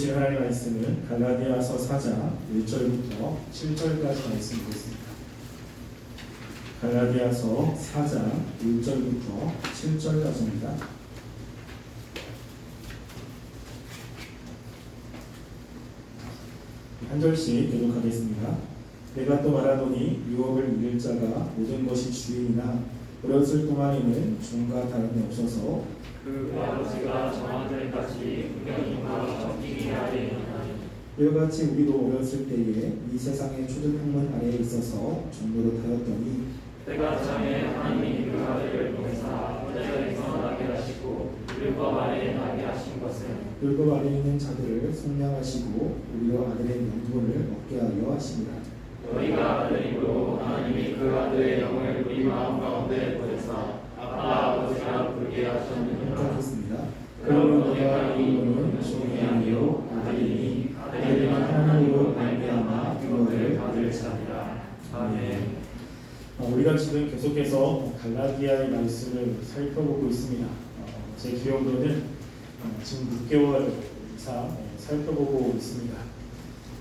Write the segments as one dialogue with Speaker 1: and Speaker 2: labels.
Speaker 1: 주신 하나님의 말씀은 갈라디아서 4장 1절부터 7절까지 말씀 보겠습니다. 갈라디아서 4장 1절부터 7절까지입니다. 한 절씩 교독하겠습니다. 내가 또 말하노니 유업을 누릴 자가 모든 것이 주인이나 어렸을 동안에는 종과 다름이 없어서
Speaker 2: 그 아버지가 정한 때까지 분명히와 정직히 아래에
Speaker 1: 이와 같이 우리도 어렸을 때에 이 세상의 초등학문 아래에 있어서 종로를 하였더니
Speaker 2: 때가 참에 하나님이 그 아들을 통해서 때를 선하게 하시고 율법 아래에 나게 하신 것은
Speaker 1: 율법 아래에 있는 자들을 속량하시고 우리로 아들의 명분을 얻게 하려 하십니다.
Speaker 2: 너희가 아들이므로 하나님이 그 아들의 영을 우리 마음 가운데 보내사 아빠 아버지라 부르게 하셨느니라.
Speaker 1: 하겠습니다. 그러므로 너희가 이름은 종이 아니요 아들이니 아들만 하나님으로 말미암아 그것을 받을 자니라.
Speaker 2: 아멘.
Speaker 1: 우리가 지금 계속해서 갈라디아의 말씀을 살펴보고 있습니다. 제 기억으로는 지금 6개월 이상 살펴보고 있습니다.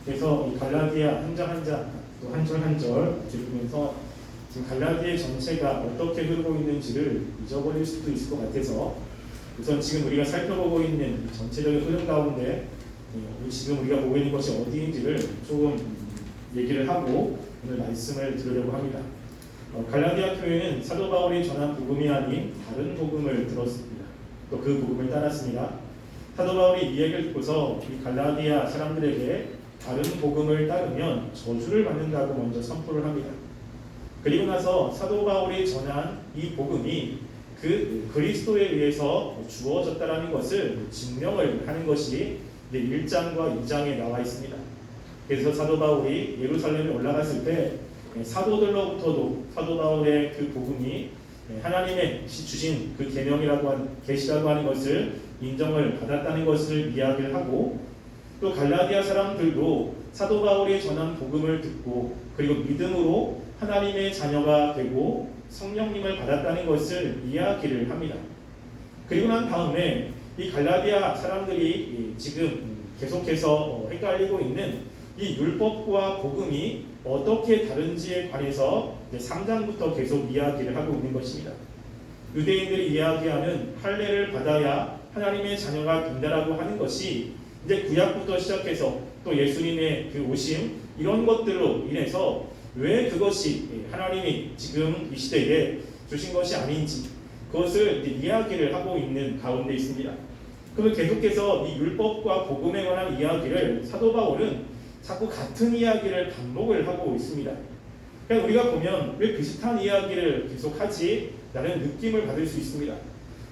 Speaker 1: 그래서 이 갈라디아 한 장 한 장 또 한 절 한 절 읽으면서 지금 갈라디아 전체가 어떻게 흐르고 있는지를 잊어버릴 수도 있을 것 같아서 우선 지금 우리가 살펴보고 있는 전체적인 흐름 가운데 지금 우리가 보고 있는 것이 어디인지를 조금 얘기를 하고 오늘 말씀을 들으려고 합니다. 갈라디아 교회는 사도 바울이 전한 복음이 아닌 다른 복음을 들었습니다. 또 그 복음을 따랐습니다. 사도 바울이 이 얘기를 듣고서 이 갈라디아 사람들에게 다른 복음을 따르면 저주를 받는다고 먼저 선포를 합니다. 그리고 나서 사도 바울이 전한 이 복음이 그 그리스도에 의해서 주어졌다라는 것을 증명을 하는 것이 1장과 2장에 나와 있습니다. 그래서 사도 바울이 예루살렘에 올라갔을 때 사도들로부터도 사도 바울의 그 복음이 하나님의 주신 그 계시라고 하는 것을 인정을 받았다는 것을 이야기를 하고 또 갈라디아 사람들도 사도 바울이 전한 복음을 듣고 그리고 믿음으로 하나님의 자녀가 되고 성령님을 받았다는 것을 이야기를 합니다. 그리고 난 다음에 이 갈라디아 사람들이 지금 계속해서 헷갈리고 있는 이 율법과 복음이 어떻게 다른지에 관해서 3장부터 계속 이야기를 하고 있는 것입니다. 유대인들이 이야기하는 할례를 받아야 하나님의 자녀가 된다라고 하는 것이 이제 구약부터 시작해서 또 예수님의 그 오심 이런 것들로 인해서 왜 그것이 하나님이 지금 이 시대에 주신 것이 아닌지 그것을 이야기를 하고 있는 가운데 있습니다. 그러면 계속해서 이 율법과 복음에 관한 이야기를 사도 바울은 자꾸 같은 이야기를 반복을 하고 있습니다. 그러니까 우리가 보면 왜 비슷한 이야기를 계속하지? 라는 느낌을 받을 수 있습니다.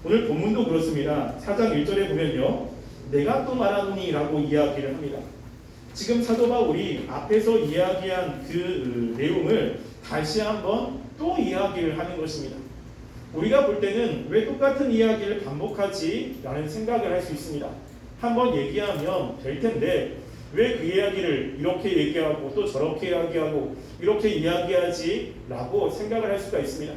Speaker 1: 오늘 본문도 그렇습니다. 4장 1절에 보면요. 내가 또 말하노니 라고 이야기를 합니다. 지금 사도 바울이 앞에서 이야기한 그 내용을 다시 한번 또 이야기를 하는 것입니다. 우리가 볼 때는 왜 똑같은 이야기를 반복하지? 라는 생각을 할 수 있습니다. 한번 얘기하면 될 텐데 왜 그 이야기를 이렇게 얘기하고 또 저렇게 이야기하고 이렇게 이야기하지? 라고 생각을 할 수가 있습니다.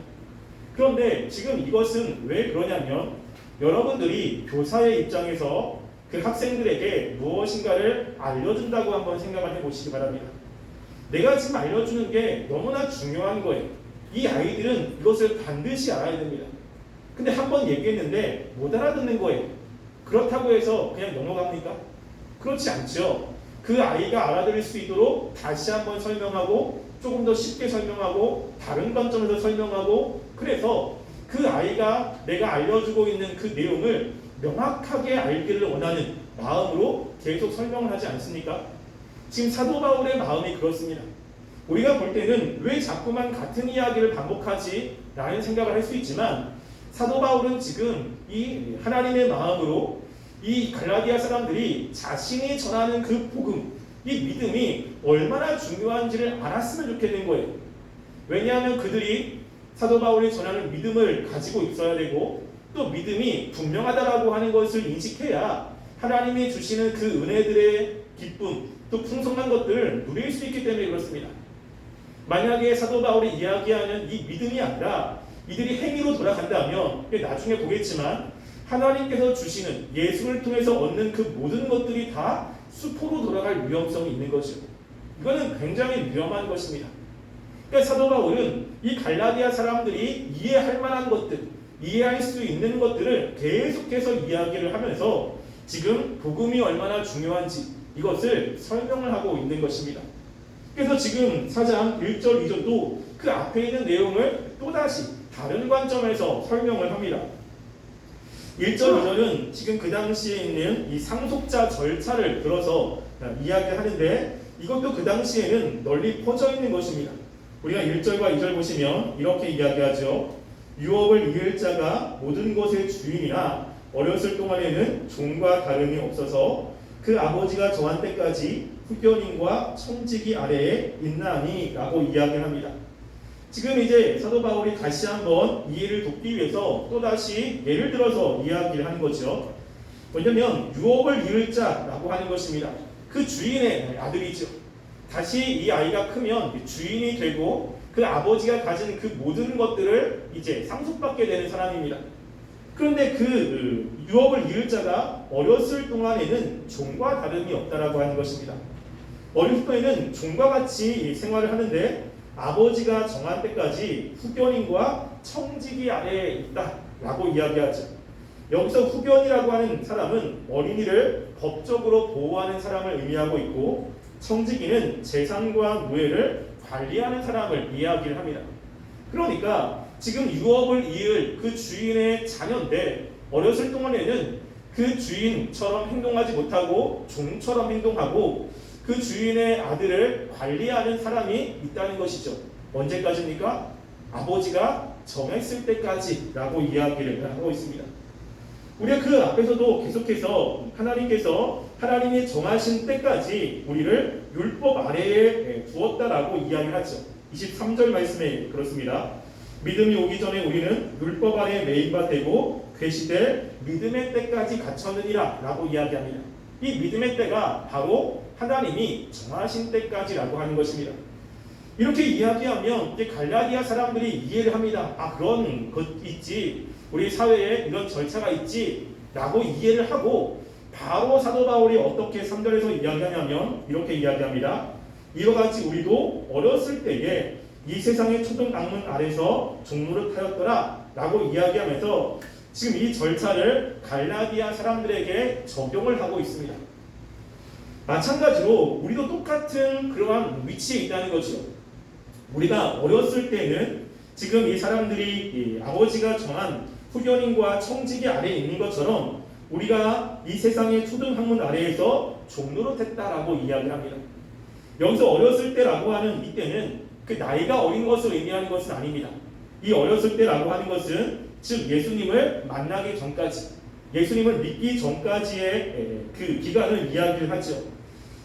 Speaker 1: 그런데 지금 이것은 왜 그러냐면 여러분들이 교사의 입장에서 그 학생들에게 무엇인가를 알려준다고 한번 생각을 해보시기 바랍니다. 내가 지금 알려주는 게 너무나 중요한 거예요. 이 아이들은 이것을 반드시 알아야 됩니다. 근데 한번 얘기했는데 못 알아듣는 거예요. 그렇다고 해서 그냥 넘어갑니까? 그렇지 않죠. 그 아이가 알아들을 수 있도록 다시 한번 설명하고 조금 더 쉽게 설명하고 다른 관점에서 설명하고 그래서 그 아이가 내가 알려주고 있는 그 내용을 명확하게 알기를 원하는 마음으로 계속 설명을 하지 않습니까? 지금 사도 바울의 마음이 그렇습니다. 우리가 볼 때는 왜 자꾸만 같은 이야기를 반복하지? 라는 생각을 할 수 있지만 사도 바울은 지금 이 하나님의 마음으로 이 갈라디아 사람들이 자신이 전하는 그 복음, 이 믿음이 얼마나 중요한지를 알았으면 좋겠는 거예요. 왜냐하면 그들이 사도 바울이 전하는 믿음을 가지고 있어야 되고 또 믿음이 분명하다라고 하는 것을 인식해야 하나님이 주시는 그 은혜들의 기쁨, 또 풍성한 것들을 누릴 수 있기 때문에 그렇습니다. 만약에 사도 바울이 이야기하는 이 믿음이 아니라 이들이 행위로 돌아간다면 나중에 보겠지만 하나님께서 주시는 예수를 통해서 얻는 그 모든 것들이 다
Speaker 3: 수포로 돌아갈 위험성이 있는 거죠. 이거는 굉장히 위험한 것입니다. 그러니까 사도 바울은 이 갈라디아 사람들이 이해할 만한 것들, 이해할 수 있는 것들을 계속해서 이야기를 하면서 지금 복음이 얼마나 중요한지 이것을 설명을 하고 있는 것입니다. 그래서 지금 4장 1절, 2절도 그 앞에 있는 내용을 또다시 다른 관점에서 설명을 합니다. 1절, 2절은 지금 그 당시에 있는 이 상속자 절차를 들어서 이야기하는데 이것도 그 당시에는 널리 퍼져 있는 것입니다. 우리가 1절과 2절 보시면 이렇게 이야기하죠. 유업을 이을 자가 모든 것의 주인이나 어렸을 동안에는 종과 다름이 없어서 그 아버지가 정한 때까지 후견인과 청지기 아래에 있나니 라고 이야기합니다. 지금 이제 사도 바울이 다시 한번 이해를 돕기 위해서 또다시 예를 들어서 이야기를 하는 거죠. 뭐냐면 유업을 이을 자라고 하는 것입니다. 그 주인의 아들이죠. 다시 이 아이가 크면 주인이 되고 그 아버지가 가진 그 모든 것들을 이제 상속받게 되는 사람입니다. 그런데 그 유업을 이을 자가 어렸을 동안에는 종과 다름이 없다라고 하는 것입니다. 어릴 때에는 종과 같이 생활을 하는데 아버지가 정한 때까지 후견인과 청지기 아래에 있다라고 이야기하죠. 여기서 후견이라고 하는 사람은 어린이를 법적으로 보호하는 사람을 의미하고 있고 청지기는 재산과 노예를 관리하는 사람을 이야기를 합니다. 그러니까 지금 유업을 이을 그 주인의 자녀인데 어렸을 동안에는 그 주인처럼 행동하지 못하고 종처럼 행동하고 그 주인의 아들을 관리하는 사람이 있다는 것이죠. 언제까지입니까? 아버지가 정했을 때까지라고 이야기를 하고 있습니다. 우리가 그 앞에서도 계속해서 하나님이 정하신 때까지 우리를 율법 아래에 두었다라고 이야기를 하죠. 23절 말씀에 그렇습니다. 믿음이 오기 전에 우리는 율법 아래에 매인바 되고 계시되 믿음의 때까지 갇혔느니라 라고 이야기합니다. 이 믿음의 때가 바로 하나님이 정하신 때까지라고 하는 것입니다. 이렇게 이야기하면 이제 갈라디아 사람들이 이해를 합니다. 아, 그런 것 있지, 우리 사회에 이런 절차가 있지 라고 이해를 하고 바로 사도 바울이 어떻게 3절에서 이야기하냐면 이렇게 이야기합니다. 이와 같이 우리도 어렸을 때에 이 세상의 초등 학문 아래서 종노릇하였더라 라고 이야기하면서 지금 이 절차를 갈라디아 사람들에게 적용을 하고 있습니다. 마찬가지로 우리도 똑같은 그러한 위치에 있다는 거죠. 우리가 어렸을 때는 지금 이 사람들이 아버지가 정한 후견인과 청지기 아래에 있는 것처럼 우리가 이 세상의 초등학문 아래에서 종노릇했다라고 이야기합니다. 여기서 어렸을 때라고 하는 이때는 그 나이가 어린 것을 의미하는 것은 아닙니다. 이 어렸을 때라고 하는 것은 즉 예수님을 만나기 전까지, 예수님을 믿기 전까지의 그 기간을 이야기를 하죠.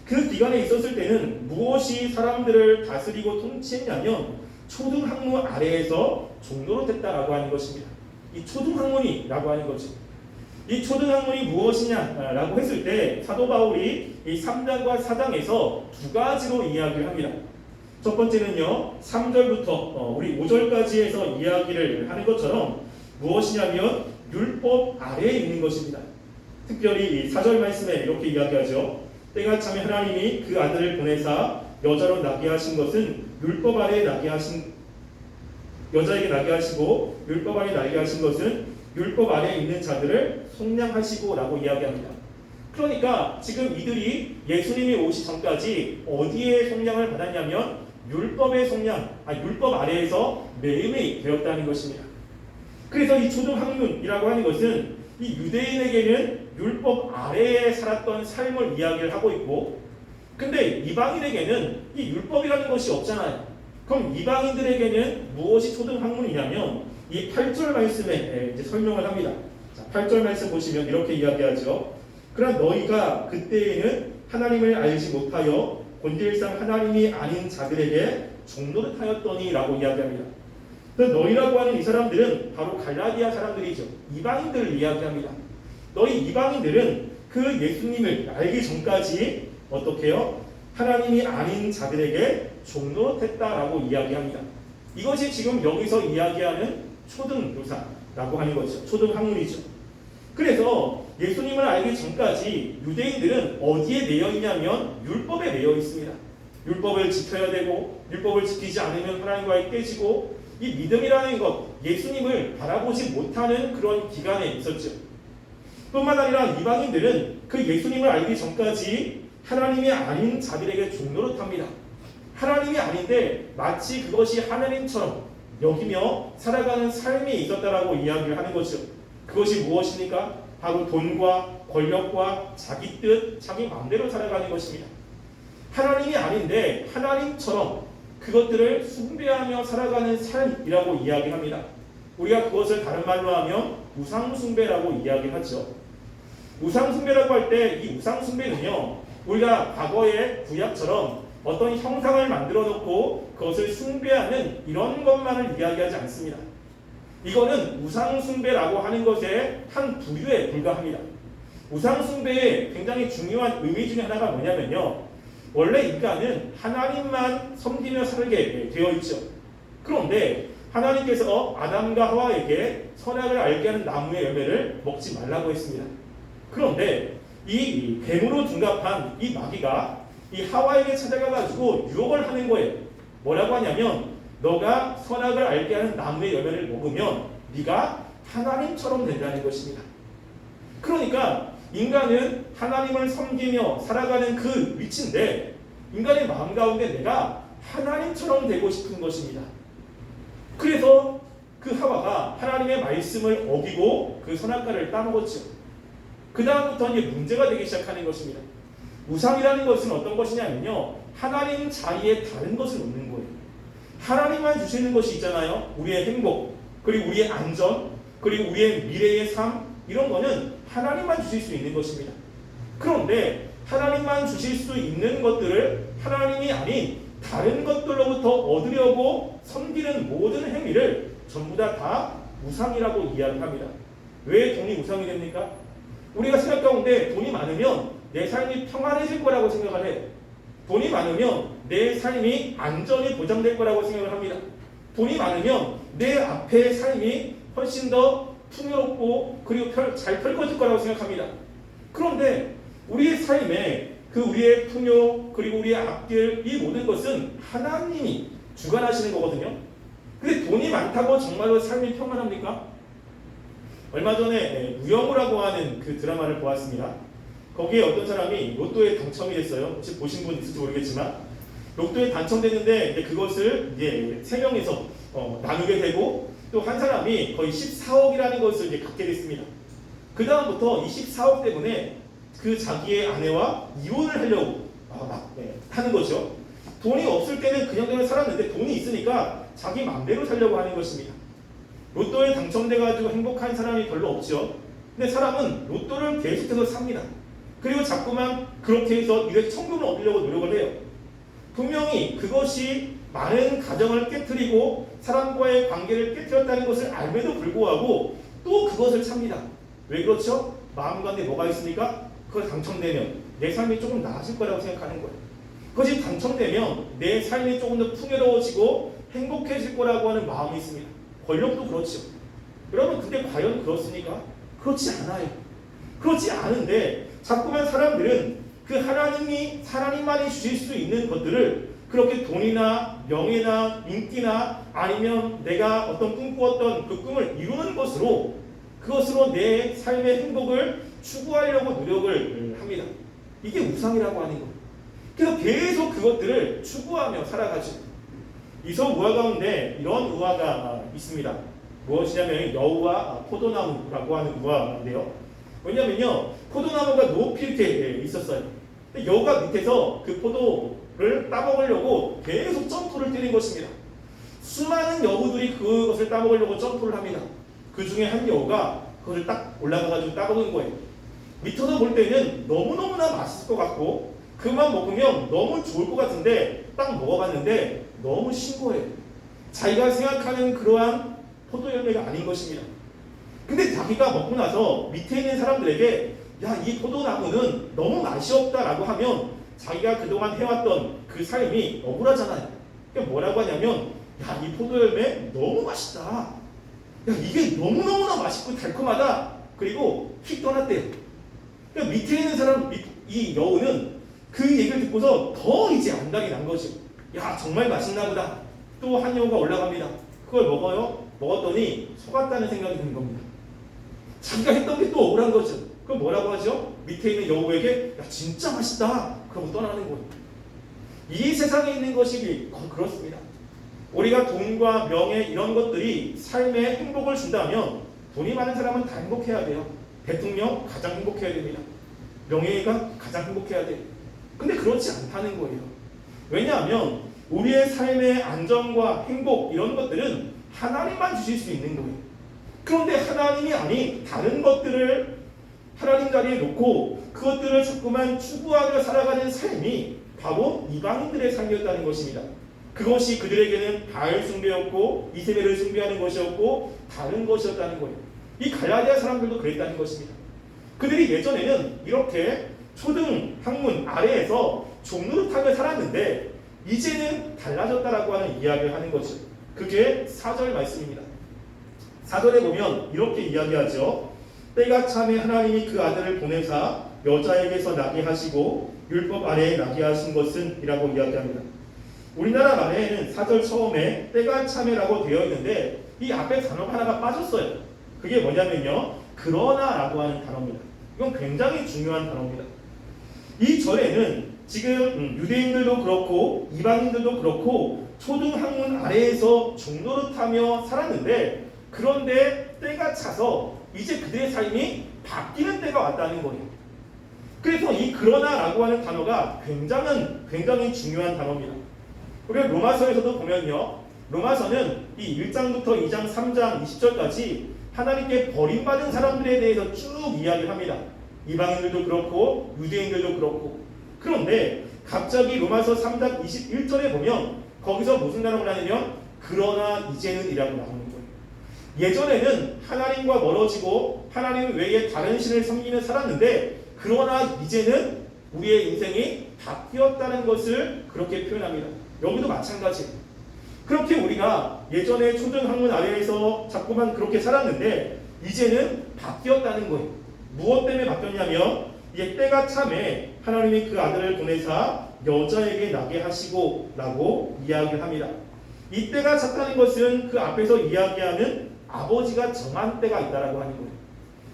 Speaker 3: 그 기간에 있었을 때는 무엇이 사람들을 다스리고 통치했냐면 초등학문 아래에서 종노릇했다라고 하는 것입니다. 이 초등학문이라고 하는 거죠. 이 초등학문이 무엇이냐라고 했을 때 사도 바울이 이 3장과 4장에서 두 가지로 이야기를 합니다. 첫 번째는요, 3절부터 우리 5절까지 해서 이야기를 하는 것처럼 무엇이냐면 율법 아래에 있는 것입니다. 특별히 이 4절 말씀에 이렇게 이야기하죠. 때가 차면 하나님이 그 아들을 보내사 여자로 나게 하신 것은 율법 아래에 나게 하신 여자에게 나게 하시고 율법 아래에 나게 하신 것은 율법 아래에 있는 자들을 속량하시고 라고 이야기합니다. 그러니까 지금 이들이 예수님이 오시 전까지 어디에 속량을 받았냐면 율법의 속량, 율법 아래에서 매임이 되었다는 것입니다. 그래서 이 초등학문이라고 하는 것은 이 유대인에게는 율법 아래에 살았던 삶을 이야기를 하고 있고, 근데 이방인에게는 이 율법이라는 것이 없잖아요. 그럼 이방인들에게는 무엇이 초등학문이냐면 이 8절 말씀에 이제 설명을 합니다. 자, 8절 말씀 보시면 이렇게 이야기하죠. 그러나 너희가 그때에는 하나님을 알지 못하여 본질상 하나님이 아닌 자들에게 종노릇하였더니 라고 이야기합니다. 너희라고 하는 이 사람들은 바로 갈라디아 사람들이죠. 이방인들을 이야기합니다. 너희 이방인들은 그 예수님을 알기 전까지 어떻게 해요? 하나님이 아닌 자들에게 종노릇했다라고 이야기합니다. 이것이 지금 여기서 이야기하는 초등교사라고 하는 거죠. 초등학문이죠. 그래서 예수님을 알기 전까지 유대인들은 어디에 매여 있냐면 율법에 매여 있습니다. 율법을 지켜야 되고 율법을 지키지 않으면 하나님과의 깨지고 이 믿음이라는 것, 예수님을 바라보지 못하는 그런 기간에 있었죠. 뿐만 아니라 이방인들은 그 예수님을 알기 전까지 하나님이 아닌 자들에게 종노릇합니다. 하나님이 아닌데 마치 그것이 하나님처럼 여기며 살아가는 삶이 있었다라고 이야기를 하는 거죠. 그것이 무엇입니까? 바로 돈과 권력과 자기 뜻, 자기 마음대로 살아가는 것입니다. 하나님이 아닌데 하나님처럼 그것들을 숭배하며 살아가는 삶이라고 이야기합니다. 우리가 그것을 다른 말로 하면 우상숭배라고 이야기하죠. 우상숭배라고 할 때 이 우상숭배는요, 우리가 과거의 구약처럼 어떤 형상을 만들어 놓고 그것을 숭배하는 이런 것만을 이야기하지 않습니다. 이거는 우상숭배라고 하는 것의 한 부류에 불과합니다. 우상숭배의 굉장히 중요한 의미 중에 하나가 뭐냐면요, 원래 인간은 하나님만 섬기며 살게 되어 있죠. 그런데 하나님께서 아담과 하와에게 선악을 알게 하는 나무의 열매를 먹지 말라고 했습니다. 그런데 이 뱀으로 둔갑한 이 마귀가 이 하와에게 찾아가가지고 유혹을 하는 거예요. 뭐라고 하냐면 너가 선악을 알게 하는 나무의 열매를 먹으면 네가 하나님처럼 된다는 것입니다. 그러니까 인간은 하나님을 섬기며 살아가는 그 위치인데 인간의 마음 가운데 내가 하나님처럼 되고 싶은 것입니다. 그래서 그 하와가 하나님의 말씀을 어기고 그 선악과를 따먹었죠. 그 다음부터 이제 문제가 되기 시작하는 것입니다. 우상이라는 것은 어떤 것이냐면요, 하나님 자리에 다른 것을 놓는 거예요. 하나님만 주시는 것이 있잖아요. 우리의 행복, 그리고 우리의 안전, 그리고 우리의 미래의 삶, 이런 거는 하나님만 주실 수 있는 것입니다. 그런데 하나님만 주실 수 있는 것들을 하나님이 아닌 다른 것들로부터 얻으려고 섬기는 모든 행위를 전부 다 우상이라고 이야기합니다. 왜 돈이 우상이 됩니까? 우리가 생각 가운데 돈이 많으면 내 삶이 평안해질 거라고 생각을 해요. 돈이 많으면 내 삶이 안전이 보장될 거라고 생각을 합니다. 돈이 많으면 내 앞의 삶이 훨씬 더 풍요롭고 그리고 잘 펼쳐질 거라고 생각합니다. 그런데 우리의 삶에 그 우리의 풍요 그리고 우리의 앞길 이 모든 것은 하나님이 주관하시는 거거든요. 근데 돈이 많다고 정말로 삶이 평안합니까? 얼마 전에 우영우라고 하는 그 드라마를 보았습니다. 거기에 어떤 사람이 로또에 당첨이 됐어요. 혹시 보신 분 있을지 모르겠지만 로또에 당첨됐는데 그것을 이제 3명에서 나누게 되고 또 한 사람이 거의 14억이라는 것을 이제 갖게 됐습니다. 그 다음부터 이 14억 때문에 그 자기의 아내와 이혼을 하려고 하는 거죠. 돈이 없을 때는 그냥 살았는데 돈이 있으니까 자기 마음대로 살려고 하는 것입니다. 로또에 당첨돼가지고 행복한 사람이 별로 없죠. 근데 사람은 로또를 계속해서 삽니다. 그리고 자꾸만 그렇게 해서 이렇게 천금을 얻으려고 노력을 해요. 분명히 그것이 많은 가정을 깨트리고 사람과의 관계를 깨트렸다는 것을 알면도 불구하고 또 그것을 찹니다. 왜 그렇죠? 마음 가운데 뭐가 있으니까 그걸 당첨되면 내 삶이 조금 나아질 거라고 생각하는 거예요. 그것이 당첨되면 내 삶이 조금 더 풍요로워지고 행복해질 거라고 하는 마음이 있습니다. 권력도 그렇죠. 여러분 근데 과연 그렇습니까? 그렇지 않아요. 그렇지 않은데 자꾸만 사람들은 그 하나님만이 주실 수 있는 것들을 그렇게 돈이나 명예나 인기나 아니면 내가 어떤 꿈꾸었던 그 꿈을 이루는 것으로 그것으로 내 삶의 행복을 추구하려고 노력을 합니다. 이게 우상이라고 하는 거예요. 그래서 계속 그것들을 추구하며 살아가죠. 이서 우화 가운데 이런 우화가 있습니다. 무엇이냐면 여우와 포도나무라고 하는 우화인데요. 왜냐면요, 포도나무가 높이 이렇게 있었어요. 근데 여우가 밑에서 그 포도를 따먹으려고 계속 점프를 뛰는 것입니다. 수많은 여우들이 그것을 따먹으려고 점프를 합니다. 그 중에 한 여우가 그것을 딱 올라가가지고 따먹은 거예요. 밑에서 볼 때는 너무너무나 맛있을 것 같고 그만 먹으면 너무 좋을 것 같은데 딱 먹어봤는데 너무 싱거워요. 자기가 생각하는 그러한 포도 열매가 아닌 것입니다. 근데 자기가 먹고 나서 밑에 있는 사람들에게 야, 이 포도나무는 너무 맛이 없다라고 하면 자기가 그동안 해왔던 그 삶이 억울하잖아요. 그러니까 뭐라고 하냐면 야, 이 포도 열매 너무 맛있다. 야, 이게 너무너무나 맛있고 달콤하다. 그리고 휙 떠났대요. 그러니까 밑에 있는 사람, 이 여우는 그 얘기를 듣고서 더 이제 안달이 난 거죠. 야, 정말 맛있나 보다. 또 한 여우가 올라갑니다. 그걸 먹어요. 먹었더니 속았다는 생각이 드는 겁니다. 자기가 했던 게 또 억울한 거죠. 그럼 뭐라고 하죠? 밑에 있는 여우에게 야, 진짜 맛있다. 그러고 떠나는 거예요. 이 세상에 있는 것이 그렇습니다. 우리가 돈과 명예 이런 것들이 삶에 행복을 준다면 돈이 많은 사람은 다 행복해야 돼요. 대통령 가장 행복해야 됩니다. 명예가 가장 행복해야 돼요. 근데 그렇지 않다는 거예요. 왜냐하면 우리의 삶의 안정과 행복 이런 것들은 하나님만 주실 수 있는 거예요. 그런데 하나님이 아닌 다른 것들을 하나님 자리에 놓고 그것들을 자꾸만 추구하며 살아가는 삶이 바로 이방인들의 삶이었다는 것입니다. 그것이 그들에게는 바알 숭배였고 이세벨을 숭배하는 것이었고 다른 것이었다는 거예요. 이 갈라디아 사람들도 그랬다는 것입니다. 그들이 예전에는 이렇게 초등 학문 아래에서 종노릇하며 살았는데 이제는 달라졌다라고 하는 이야기를 하는 거죠. 그게 4절 말씀입니다. 4절에 보면 이렇게 이야기하죠. 때가 참에 하나님이 그 아들을 보내사 여자에게서 나게 하시고 율법 아래에 나게 하신 것은 이라고 이야기합니다. 우리나라 말에는 4절 처음에 때가 참에라고 되어 있는데 이 앞에 단어가 하나가 빠졌어요. 그게 뭐냐면요. 그러나라고 하는 단어입니다. 이건 굉장히 중요한 단어입니다. 이 절에는 지금 유대인들도 그렇고 이방인들도 그렇고 초등학문 아래에서 종노릇하며 살았는데 그런데 때가 차서 이제 그들의 삶이 바뀌는 때가 왔다는 거예요. 그래서 이 그러나라고 하는 단어가 굉장히 중요한 단어입니다. 우리가 로마서에서도 보면요. 로마서는 이 1장부터 2장, 3장, 20절까지 하나님께 버림받은 사람들에 대해서 쭉 이야기를 합니다. 이방인들도 그렇고 유대인들도 그렇고. 그런데 갑자기 로마서 3장 21절에 보면 거기서 무슨 단어가 나냐면 그러나 이제는 이라고 나오는 거예요. 예전에는 하나님과 멀어지고 하나님 외에 다른 신을 섬기며 살았는데 그러나 이제는 우리의 인생이 바뀌었다는 것을 그렇게 표현합니다. 여기도 마찬가지예요. 그렇게 우리가 예전에 초등학문 아래에서 자꾸만 그렇게 살았는데 이제는 바뀌었다는 거예요. 무엇 때문에 바뀌었냐면 이제 때가 참에 하나님이 그 아들을 보내사 여자에게 나게 하시고 라고 이야기를 합니다. 이 때가 찼다는 것은 그 앞에서 이야기하는 아버지가 정한 때가 있다라고 하는 거예요.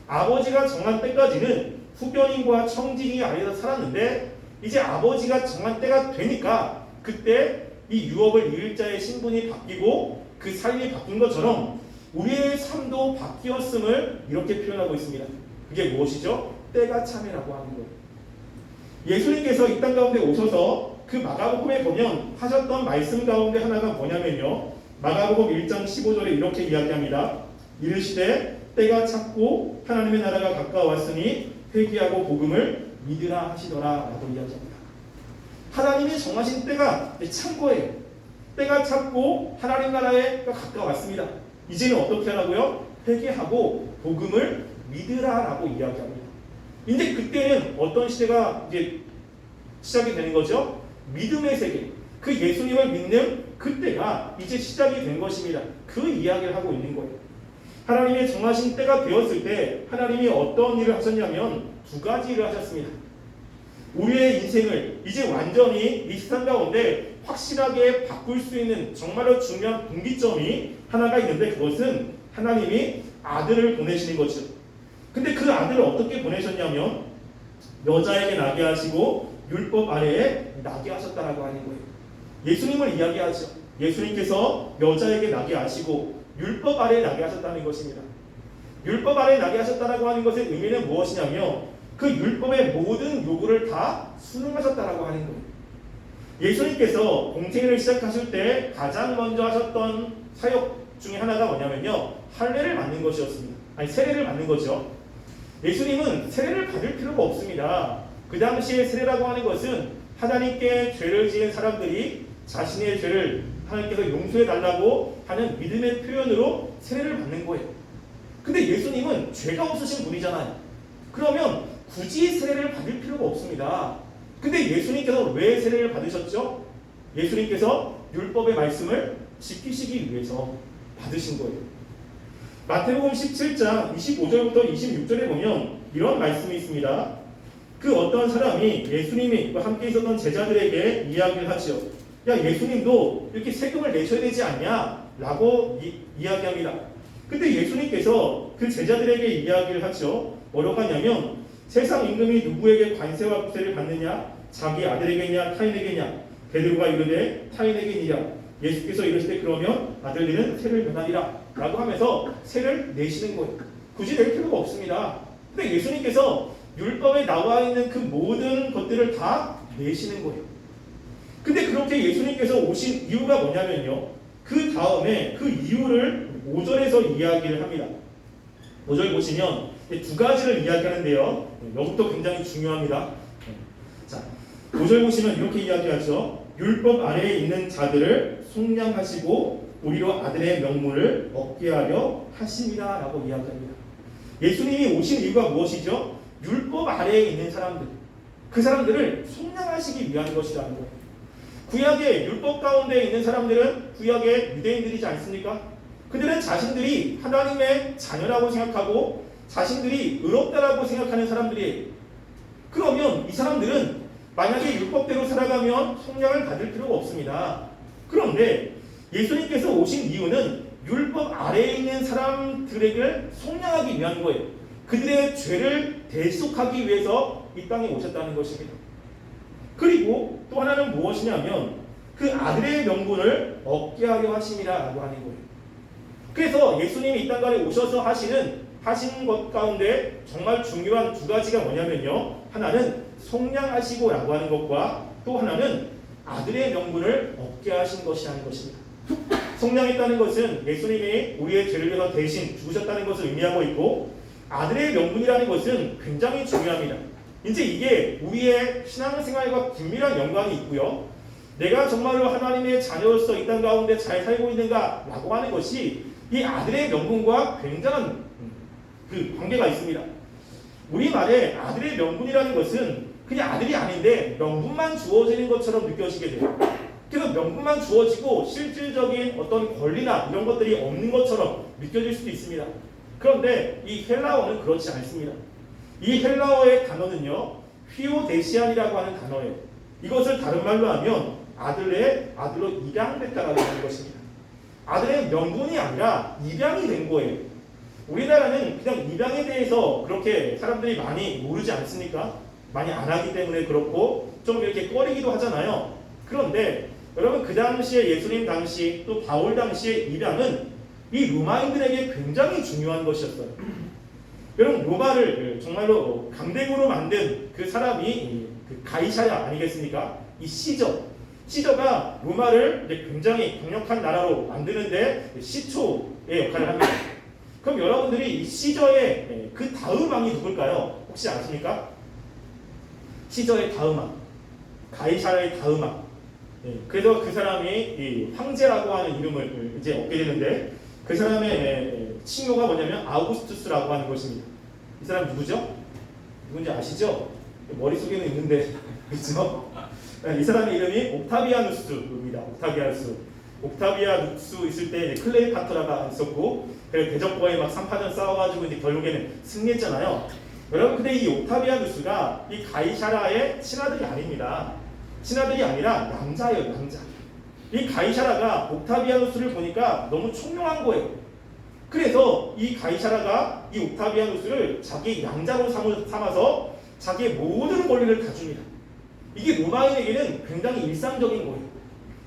Speaker 3: 아버지가 정한 때까지는 후견인과 청진이 아래에서 살았는데 이제 아버지가 정한 때가 되니까 그때 이 유업을 이을 자의 신분이 바뀌고 그 삶이 바뀐 것처럼 우리의 삶도 바뀌었음을 이렇게 표현하고 있습니다. 그게 무엇이죠? 때가 참이라고 하는 거예요. 예수님께서 이 땅 가운데 오셔서 그 마가복음에 보면 하셨던 말씀 가운데 하나가 뭐냐면요. 마가복음 1장 15절에 이렇게 이야기합니다. 이르시되 때가 찼고 하나님의 나라가 가까웠으니 회개하고 복음을 믿으라 하시더라 라고 이야기합니다. 하나님이 정하신 때가 찬 거예요. 때가 찼고 하나님 나라가 가까웠습니다. 이제는 어떻게 하라고요? 회개하고 복음을 믿으라 라고 이야기합니다. 이제 그때는 어떤 시대가 이제 시작이 되는 거죠? 믿음의 세계. 그 예수님을 믿는 그때가 이제 시작이 된 것입니다. 그 이야기를 하고 있는 거예요. 하나님의 정하신 때가 되었을 때 하나님이 어떤 일을 하셨냐면 두 가지 일을 하셨습니다. 우리의 인생을 이제 완전히 이 세상 가운데 확실하게 바꿀 수 있는 정말로 중요한 분기점이 하나가 있는데 그것은 하나님이 아들을 보내시는 거죠. 근데 그 아들을 어떻게 보내셨냐면 여자에게 나게 하시고 율법 아래에 나게 하셨다라고 하는 거예요. 예수님을 이야기하죠. 예수님께서 여자에게 나게 하시고 율법 아래에 나게 하셨다는 것입니다. 율법 아래에 나게 하셨다라고 하는 것의 의미는 무엇이냐면 그 율법의 모든 요구를 다 순응하셨다라고 하는 거예요. 예수님께서 공생애를 시작하실 때 가장 먼저 하셨던 사역 중에 하나가 뭐냐면요. 할례를 받는 것이었습니다. 아니 세례를 받는 거죠. 예수님은 세례를 받을 필요가 없습니다. 그 당시에 세례라고 하는 것은 하나님께 죄를 지은 사람들이 자신의 죄를 하나님께서 용서해 달라고 하는 믿음의 표현으로 세례를 받는 거예요. 근데 예수님은 죄가 없으신 분이잖아요. 그러면 굳이 세례를 받을 필요가 없습니다. 근데 예수님께서 왜 세례를 받으셨죠? 예수님께서 율법의 말씀을 지키시기 위해서 받으신 거예요. 마태복음 17장 25절부터 26절에 보면 이런 말씀이 있습니다. 그 어떤 사람이 예수님이 함께 있었던 제자들에게 이야기를 하죠. 야, 예수님도 이렇게 세금을 내셔야 되지 않냐? 라고 이야기합니다. 근데 예수님께서 그 제자들에게 이야기를 하죠. 뭐라고 하냐면 세상 임금이 누구에게 관세와 부세를 받느냐? 자기 아들에게냐 타인에게냐? 베드로가 이르되 타인에게니라. 예수께서 이르실 때 그러면 아들들은 세를 면하리라 라고 하면서 세를 내시는 거예요. 굳이 낼 필요가 없습니다. 근데 예수님께서 율법에 나와 있는 그 모든 것들을 다 내시는 거예요. 근데 그렇게 예수님께서 오신 이유가 뭐냐면요, 그 다음에 그 이유를 5절에서 이야기를 합니다. 5절 보시면 두 가지를 이야기하는데요, 이것도 굉장히 중요합니다. 자, 5절 보시면 이렇게 이야기하죠. 율법 아래에 있는 자들을 속량하시고 우리로 아들의 명분을 얻게 하려 하심이라 라고 이야기합니다. 예수님이 오신 이유가 무엇이죠? 율법 아래에 있는 사람들, 그 사람들을 속량하시기 위한 것이라는 거예요. 구약의 율법 가운데 있는 사람들은 구약의 유대인들이지 않습니까? 그들은 자신들이 하나님의 자녀라고 생각하고 자신들이 의롭다라고 생각하는 사람들이에요. 그러면 이 사람들은 만약에 율법대로 살아가면 속량을 받을 필요가 없습니다. 그런데 예수님께서 오신 이유는 율법 아래에 있는 사람들에게 속량하기 위한 거예요. 그들의 죄를 대속하기 위해서 이 땅에 오셨다는 것입니다. 그리고 또 하나는 무엇이냐면 그 아들의 명분을 얻게 하려 하심이라고 하는 거예요. 그래서 예수님이 이 땅에 오셔서 하신 것 가운데 정말 중요한 두 가지가 뭐냐면요, 하나는 속량하시고 라고 하는 것과 또 하나는 아들의 명분을 얻게 하신 것이라는 것입니다. 속량했다는 것은 예수님이 우리의 죄를 위해서 대신 죽으셨다는 것을 의미하고 있고, 아들의 명분이라는 것은 굉장히 중요합니다. 이제 이게 우리의 신앙생활과 긴밀한 연관이 있고요, 내가 정말로 하나님의 자녀로서 이 땅 가운데 잘 살고 있는가 라고 하는 것이 이 아들의 명분과 굉장한 그 관계가 있습니다. 우리말에 아들의 명분이라는 것은 그냥 아들이 아닌데 명분만 주어지는 것처럼 느껴지게 돼요. 그래서 명분만 주어지고 실질적인 어떤 권리나 이런 것들이 없는 것처럼 느껴질 수도 있습니다. 그런데 이 헬라어는 그렇지 않습니다. 이 헬라어의 단어는요, 휘오데시안이라고 하는 단어예요. 이것을 다른 말로 하면 아들로 입양됐다라고 하는 것입니다. 아들의 명분이 아니라 입양이 된 거예요. 우리나라는 그냥 입양에 대해서 그렇게 사람들이 많이 모르지 않습니까? 많이 안 하기 때문에 그렇고 좀 이렇게 꺼리기도 하잖아요. 그런데 여러분, 그 당시에 예수님 당시 또 바울 당시의 입양은 이 로마인들에게 굉장히 중요한 것이었어요. 여러분, 로마를 정말로 강대국으로 만든 그 사람이 그 가이사랴 아니겠습니까? 이 시저가 로마를 굉장히 강력한 나라로 만드는데 시초의 역할을 합니다. 그럼 여러분들이 이 시저의 그 다음 왕이 누굴까요? 혹시 아십니까? 시저의 다음 왕, 가이사랴의 다음 왕. 그래서 그 사람이 이 황제라고 하는 이름을 이제 얻게 되는데, 그 사람의 칭호가 뭐냐면 아우구스투스라고 하는 것입니다. 이 사람 누구죠? 누군지 아시죠? 머릿속에는 있는데 그렇죠? 이 사람의 이름이 옥타비아누스입니다. 옥타비아누스 있을 때 클레오파트라가 있었고, 그래서 대적과의 막 3파전 싸워가지고 이제 결국에는 승리했잖아요. 여러분, 근데 이 옥타비아누스가 이 가이사랴의 친아들이 아닙니다. 친아들이 아니라 양자예요, 양자. 이 가이사랴가 옥타비아누스를 보니까 너무 총명한 거예요. 그래서 이 가이사랴가 이 옥타비아누스를 자기 양자로 삼아서 자기의 모든 권리를 다 줍니다. 이게 로마인에게는 굉장히 일상적인 거예요.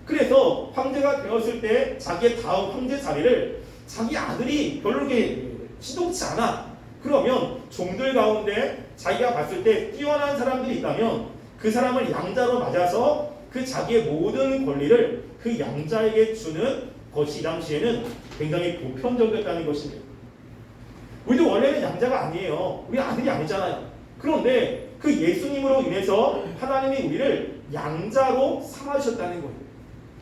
Speaker 3: 그래서 황제가 되었을 때 자기의 다음 황제 자리를 자기 아들이 별로 이렇게 시동치 않아. 그러면 종들 가운데 자기가 봤을 때 뛰어난 사람들이 있다면 그 사람을 양자로 맞아서 그 자기의 모든 권리를 그 양자에게 주는 것이 이 당시에는 굉장히 보편적이었다는 것입니다. 우리도 원래는 양자가 아니에요. 우리 아들이 아니잖아요. 그런데 그 예수님으로 인해서 하나님이 우리를 양자로 삼아주셨다는 거예요.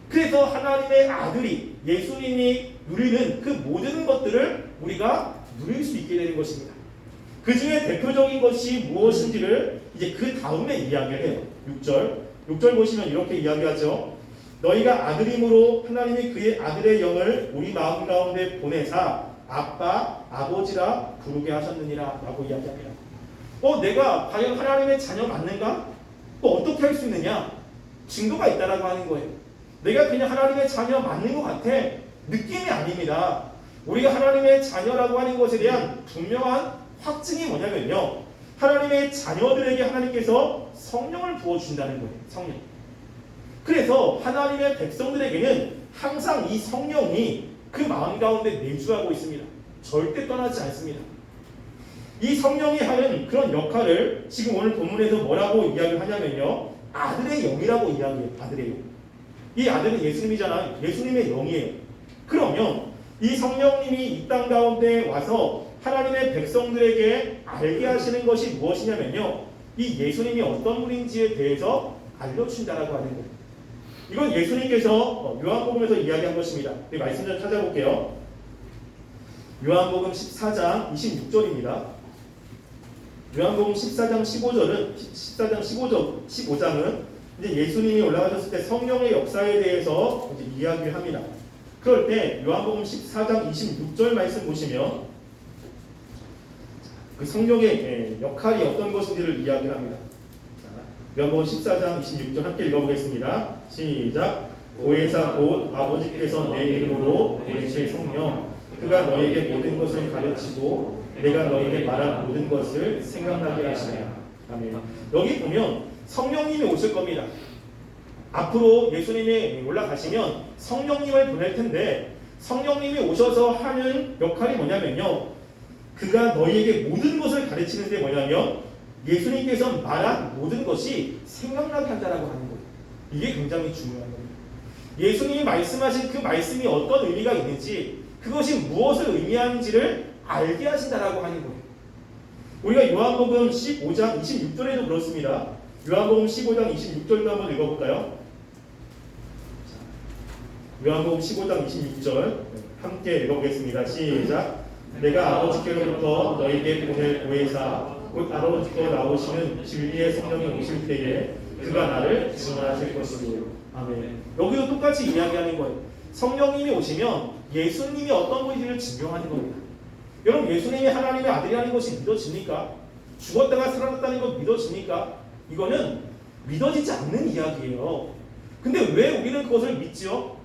Speaker 3: 그래서 하나님의 아들이, 예수님이 누리는 그 모든 것들을 우리가 누릴 수 있게 되는 것입니다. 그 중에 대표적인 것이 무엇인지를 이제 그 다음에 이야기를 해요. 6절 보시면 이렇게 이야기하죠. 너희가 아들임으로 하나님이 그의 아들의 영을 우리 마음 가운데 보내사 아빠, 아버지라 부르게 하셨느니라 라고 이야기합니다. 내가 과연 하나님의 자녀 맞는가? 또 어떻게 할 수 있느냐? 증거가 있다라고 하는 거예요. 내가 그냥 하나님의 자녀 맞는 것 같아. 느낌이 아닙니다. 우리가 하나님의 자녀라고 하는 것에 대한 분명한 확증이 뭐냐면요. 하나님의 자녀들에게 하나님께서 성령을 부어준다는 거예요. 성령. 그래서 하나님의 백성들에게는 항상 이 성령이 그 마음 가운데 내주하고 있습니다. 절대 떠나지 않습니다. 이 성령이 하는 그런 역할을 지금 오늘 본문에서 뭐라고 이야기를 하냐면요. 아들의 영이라고 이야기해요. 아들의 영. 이 아들은 예수님이잖아요. 예수님의 영이에요. 그러면 이 성령님이 이 땅 가운데 와서 하나님의 백성들에게 알게 하시는 것이 무엇이냐면요. 이 예수님이 어떤 분인지에 대해서 알려준다라고 하는 거예요. 이건 예수님께서 요한복음에서 이야기한 것입니다. 이 말씀 좀 찾아볼게요. 요한복음 14장 26절입니다. 요한복음 14장 15장은 이제 예수님이 올라가셨을 때 성령의 역사에 대해서 이제 이야기를 합니다. 그럴 때 요한복음 14장 26절 말씀 보시면 그 성령의 역할이 어떤 것인지를 이야기를 합니다. 요한복음 14장 26절 함께 읽어보겠습니다. 시작. 보혜사 곧 아버지께서 내 이름으로 보내실 성령 그가 너에게 모든 것을 가르치고 내가 너에게 말한 모든 것을 생각나게 하시랴. 아멘. 여기 보면 성령님이 오실 겁니다. 앞으로 예수님이 올라가시면 성령님을 보낼 텐데 성령님이 오셔서 하는 역할이 뭐냐면요. 그가 너희에게 모든 것을 가르치는데 뭐냐면 예수님께서 말한 모든 것이 생각나게 한다라고 하는 거예요. 이게 굉장히 중요한 겁니다. 예수님이 말씀하신 그 말씀이 어떤 의미가 있는지 그것이 무엇을 의미하는지를 알게 하신다라고 하는 거예요. 우리가 요한복음 15장 26절에도 그렇습니다. 요한복음 15장 26절도 한번 읽어볼까요? 요한복음 15장 26절 함께 읽어보겠습니다. 시작. 내가 아버지께로부터 너에게 보낼 보혜사 곧 아버지께 나오시는 진리의 성령이 오실 때에 그가 나를 증언하실 것이요. 아멘. 여기도 똑같이 이야기하는 거예요. 성령님이 오시면 예수님이 어떤 분인지를 증명하는 겁니다. 여러분 예수님이 하나님의 아들이라는 것이 믿어집니까? 죽었다가 살아났다는 것 믿어집니까? 이거는 믿어지지 않는 이야기예요. 근데 왜 우리는 그것을 믿지요?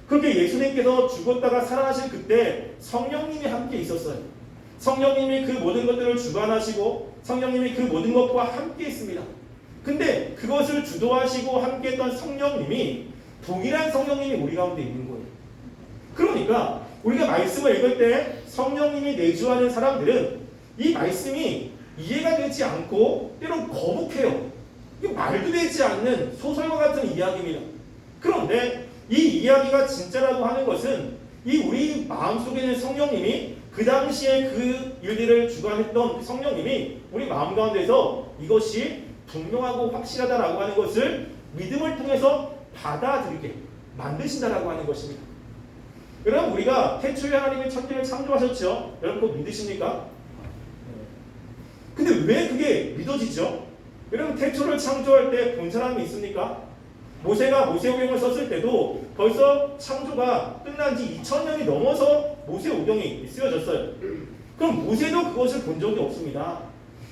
Speaker 3: 그렇게 예수님께서 죽었다가 살아나실 그때 성령님이 함께 있었어요. 성령님이 그 모든 것들을 주관하시고 성령님이 그 모든 것과 함께 있습니다. 근데 그것을 주도하시고 함께 했던 성령님이 동일한 성령님이 우리 가운데 있는 거예요. 그러니까 우리가 말씀을 읽을 때 성령님이 내주하는 사람들은 이 말씀이 이해가 되지 않고 때론 거북해요. 이게 말도 되지 않는 소설과 같은 이야기입니다. 그런데 이 이야기가 진짜라고 하는 것은 이 우리 마음속에 있는 성령님이 그 당시에 그 일들을 주관했던 성령님이 우리 마음 가운데서 이것이 분명하고 확실하다라고 하는 것을 믿음을 통해서 받아들이게 만드신다라고 하는 것입니다. 여러분 우리가 태초에 하나님이 천지를 창조하셨죠? 여러분 그거 믿으십니까? 근데 왜 그게 믿어지죠? 여러분 태초를 창조할 때 본 사람이 있습니까? 모세가 모세오경을 썼을 때도 벌써 창조가 끝난 지 2000년이 넘어서 모세오경이 쓰여졌어요. 그럼 모세도 그것을 본 적이 없습니다.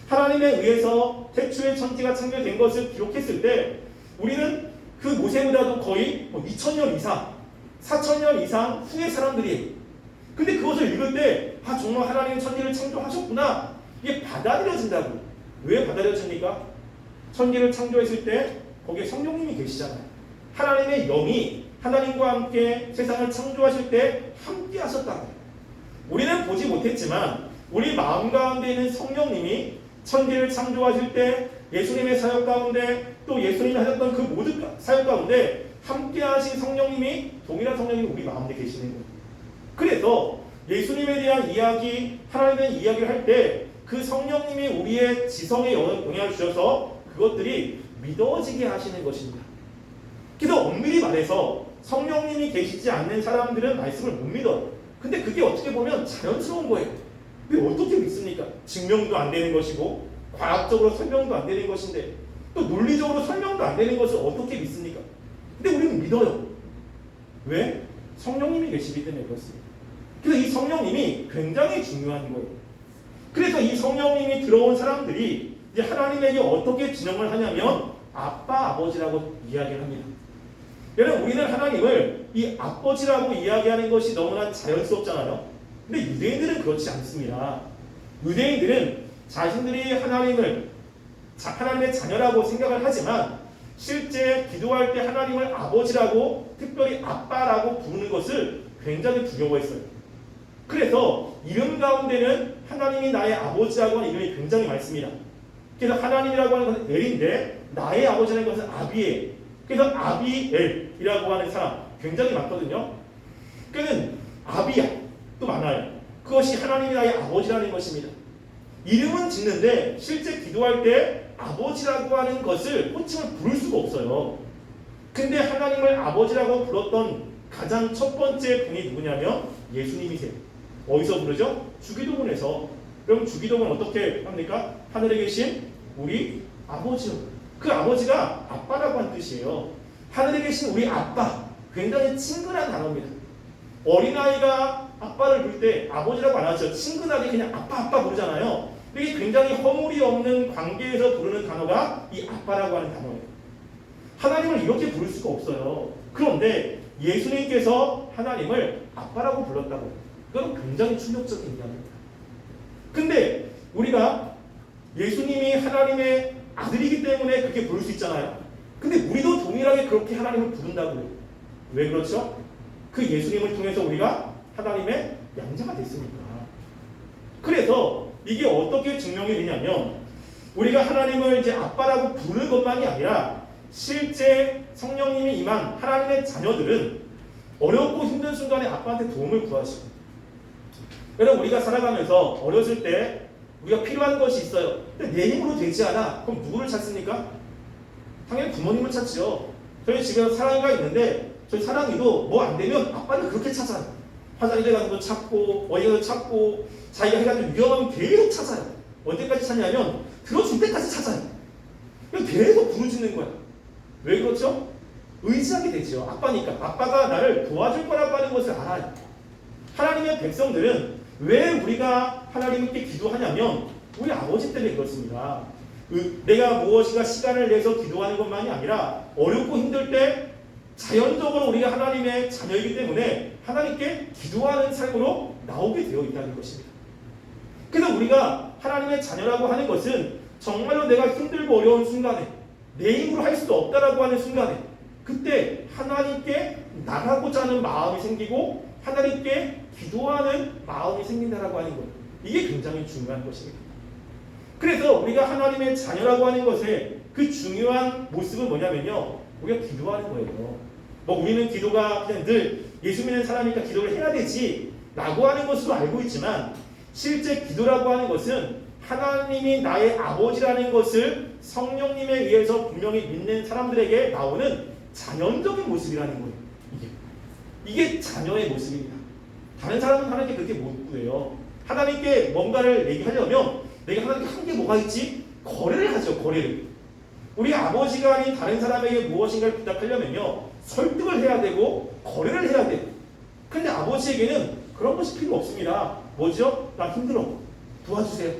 Speaker 3: 하나님에 의해서 태초에 천지가 창조된 것을 기록했을 때 우리는 그 모세보다도 거의 2000년 이상 4000년 이상 후의 사람들이에요. 근데 그것을 읽을 때 정말 하나님이 천지를 창조하셨구나 이게 받아들여진다고. 왜 받아들여집니까? 천지를 창조했을 때 거기에 성령님이 계시잖아요. 하나님의 영이 하나님과 함께 세상을 창조하실 때 함께 하셨다고. 우리는 보지 못했지만 우리 마음 가운데 있는 성령님이 천지를 창조하실 때 예수님의 사역 가운데 또 예수님이 하셨던 그 모든 사역 가운데 함께 하신 성령님이 동일한 성령님이 우리 마음에 계시는 거예요. 그래서 예수님에 대한 이야기, 하나님에 대한 이야기를 할 때 그 성령님이 우리의 지성에 영향을 주셔서 그것들이 믿어지게 하시는 것입니다. 그래서 엄밀히 말해서 성령님이 계시지 않는 사람들은 말씀을 못 믿어요. 근데 그게 어떻게 보면 자연스러운 거예요. 왜 어떻게 믿습니까? 증명도 안 되는 것이고 과학적으로 설명도 안 되는 것인데 또 논리적으로 설명도 안 되는 것을 어떻게 믿습니까? 근데 우리는 믿어요. 왜? 성령님이 계시기 때문에 그렇습니다. 그래서 이 성령님이 굉장히 중요한 거예요. 그래서 이 성령님이 들어온 사람들이 이제 하나님에게 어떻게 진영을 하냐면 아빠, 아버지라고 이야기를 합니다. 여러분, 우리는 하나님을 이 아버지라고 이야기하는 것이 너무나 자연스럽잖아요. 근데 유대인들은 그렇지 않습니다. 유대인들은 자신들이 하나님의 자녀라고 생각을 하지만 실제 기도할 때 하나님을 아버지라고, 특별히 아빠라고 부르는 것을 굉장히 두려워했어요. 그래서 이름 가운데는 하나님이 나의 아버지라고 하는 이름이 굉장히 많습니다. 그래서 하나님이라고 하는 것은 엘인데 나의 아버지라는 것은 아비에, 그래서 아비엘이라고 하는 사람 굉장히 많거든요. 그는 아비야 또 많아요. 그것이 하나님이 나의 아버지라는 것입니다. 이름은 짓는데 실제 기도할 때 아버지라고 하는 것을 호칭을 부를 수가 없어요. 근데 하나님을 아버지라고 불렀던 가장 첫 번째 분이 누구냐면 예수님이세요. 어디서 부르죠? 주기도문에서. 그럼 주기도문 어떻게 합니까? 하늘에 계신 우리 아버지요. 그 아버지가 아빠라고 하는 뜻이에요. 하늘에 계신 우리 아빠. 굉장히 친근한 단어입니다. 어린아이가 아빠를 부를 때 아버지라고 안 하죠. 친근하게 그냥 아빠 부르잖아요. 이게 굉장히 허물이 없는 관계에서 부르는 단어가 이 아빠라고 하는 단어예요. 하나님을 이렇게 부를 수가 없어요. 그런데 예수님께서 하나님을 아빠라고 불렀다고. 그건 굉장히 충격적인 이야기입니다. 근데 우리가 예수님이 하나님의 아들이기 때문에 그렇게 부를 수 있잖아요. 근데 우리도 동일하게 그렇게 하나님을 부른다고요. 왜 그렇죠? 그 예수님을 통해서 우리가 하나님의 양자가 됐으니까. 그래서 이게 어떻게 증명이 되냐면 우리가 하나님을 이제 아빠라고 부르는 것만이 아니라 실제 성령님이 임한 하나님의 자녀들은 어렵고 힘든 순간에 아빠한테 도움을 구하시고, 여러분 우리가 살아가면서 어렸을 때 우리가 필요한 것이 있어요. 근데 내 힘으로 되지 않아. 그럼 누구를 찾습니까? 당연히 부모님을 찾죠. 저희 집에 사랑이가 있는데 저희 사랑이도 뭐 안 되면 아빠를 그렇게 찾아요. 화장실에 가서도 찾고 어디 가서 찾고 자기가 해가지고 위험하면 계속 찾아요. 언제까지 찾냐면 들어줄 때까지 찾아요. 계속 부르짖는 거야. 왜 그렇죠? 의지하게 되죠. 아빠니까. 아빠가 나를 도와줄 거라고 하는 것을 알아요. 하나님의 백성들은 왜 우리가 하나님께 기도하냐면 우리 아버지 때문에 그렇습니다. 내가 무엇인가 시간을 내서 기도하는 것만이 아니라 어렵고 힘들 때 자연적으로 우리가 하나님의 자녀이기 때문에 하나님께 기도하는 삶으로 나오게 되어 있다는 것입니다. 그래서 우리가 하나님의 자녀라고 하는 것은 정말로 내가 힘들고 어려운 순간에 내 힘으로 할 수 없다라고 하는 순간에 그때 하나님께 나가고자 하는 마음이 생기고 하나님께 기도하는 마음이 생긴다라고 하는 것. 이게 굉장히 중요한 것입니다. 그래서 우리가 하나님의 자녀라고 하는 것의 그 중요한 모습은 뭐냐면요. 우리가 기도하는 거예요. 뭐 우리는 기도가 그냥 늘 예수 믿는 사람이니까 기도를 해야 되지 라고 하는 것으로 알고 있지만 실제 기도라고 하는 것은 하나님이 나의 아버지라는 것을 성령님에 의해서 분명히 믿는 사람들에게 나오는 자연적인 모습이라는 거예요. 이게 자녀의 모습입니다. 다른 사람은 하나님께 그렇게 못 구해요. 하나님께 뭔가를 얘기하려면 내가 하나님께 한 게 뭐가 있지? 거래를 하죠. 거래를. 우리 아버지가 아닌 다른 사람에게 무엇인가를 부탁하려면요. 설득을 해야 되고 거래를 해야 돼요. 그런데 아버지에게는 그런 것이 필요 없습니다. 뭐죠? 나 힘들어. 도와주세요.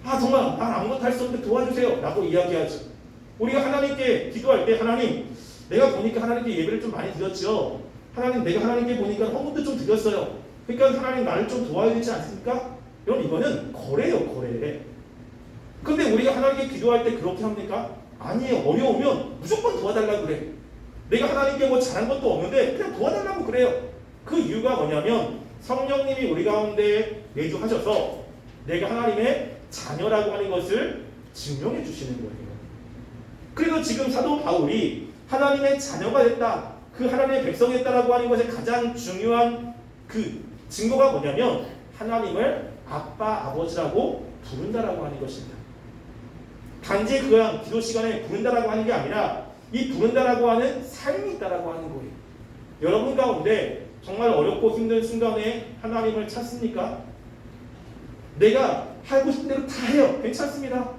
Speaker 3: 아 정말 난 아무것도 할 수 없는데 도와주세요. 라고 이야기하죠. 우리가 하나님께 기도할 때 하나님 내가 보니까 하나님께 예배를 좀 많이 드렸죠. 하나님 내가 하나님께 보니까 헌금도 좀 드렸어요. 그러니까 하나님 나를 좀 도와야 되지 않습니까? 여러분 이거는 거래예요. 거래. 근데 우리가 하나님께 기도할 때 그렇게 합니까? 아니에요. 어려우면 무조건 도와달라고 그래. 내가 하나님께 뭐 잘한 것도 없는데 그냥 도와달라고 그래요. 그 이유가 뭐냐면 성령님이 우리 가운데 내주하셔서 내가 하나님의 자녀라고 하는 것을 증명해 주시는 거예요. 그래서 지금 사도 바울이 하나님의 자녀가 됐다. 그 하나님의 백성이 됐다라고 하는 것의 가장 중요한 그 증거가 뭐냐면 하나님을 아빠, 아버지라고 부른다라고 하는 것입니다. 단지 그냥 기도 시간에 부른다라고 하는 게 아니라 이 부른다라고 하는 삶이 있다라고 하는 거예요. 여러분 가운데 정말 어렵고 힘든 순간에 하나님을 찾습니까? 내가 하고 싶은 대로 다 해요. 괜찮습니다.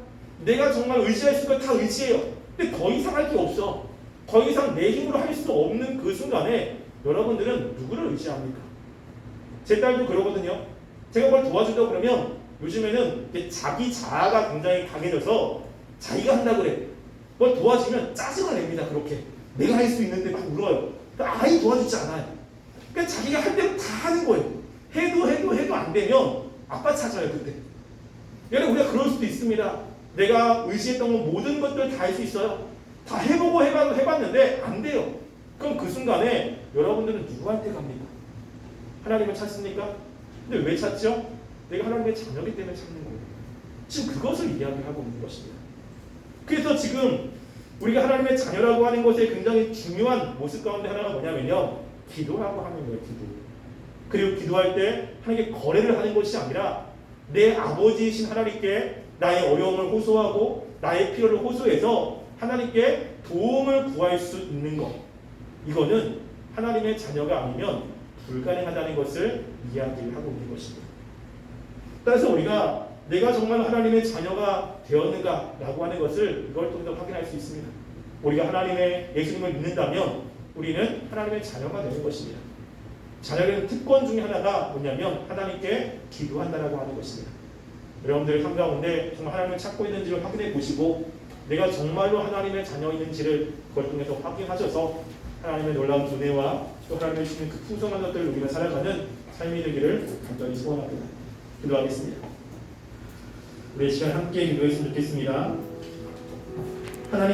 Speaker 3: 내가 정말 의지할 수 있는 거 다 의지해요. 근데 더 이상 할 게 없어. 더 이상 내 힘으로 할 수 없는 그 순간에 여러분들은 누구를 의지합니까? 제 딸도 그러거든요. 제가 뭘 도와준다고 그러면 요즘에는 이게 자기 자아가 굉장히 강해져서 자기가 한다고 그래. 뭘 도와주면 짜증을 냅니다. 그렇게. 내가 할 수 있는데 막 울어요. 그러니까 아예 도와주지 않아요. 그러니까 자기가 할 대로 다 하는 거예요. 해도 안 되면 아빠 찾아요. 그때. 여러분 우리가 그럴 수도 있습니다. 내가 의지했던 건 모든 것들 다 할 수 있어요. 다 해보고 해봤는데 안 돼요. 그럼 그 순간에 여러분들은 누구한테 갑니까? 하나님을 찾습니까? 근데 왜 찾죠? 내가 하나님의 자녀이기 때문에 찾는 거예요. 지금 그것을 이야기하고 있는 것입니다. 그래서 지금 우리가 하나님의 자녀라고 하는 것의 굉장히 중요한 모습 가운데 하나가 뭐냐면요. 기도라고 하는 거예요. 기도. 그리고 기도할 때 하나님께 거래를 하는 것이 아니라 내 아버지이신 하나님께 나의 어려움을 호소하고 나의 필요를 호소해서 하나님께 도움을 구할 수 있는 것. 이거는 하나님의 자녀가 아니면 불가능하다는 것을 이야기를 하고 있는 것입니다. 따라서 우리가 내가 정말 하나님의 자녀가 되었는가라고 하는 것을 이걸 통해서 확인할 수 있습니다. 우리가 하나님의 예수님을 믿는다면 우리는 하나님의 자녀가 되는 것입니다. 자녀의 특권 중에 하나가 뭐냐면 하나님께 기도한다라고 하는 것입니다. 여러분들 한가운데 정말 하나님을 찾고 있는지를 확인해 보시고 내가 정말로 하나님의 자녀인지를 그걸 통해서 확인하셔서 하나님의 놀라운 은혜와 또 하나님의 주시는 그 풍성한 것들을 우리가 살아가는 삶이 되기를 간절히 소원합니다. 기도하겠습니다. 우리 시간 함께 기도했으면 좋겠습니다.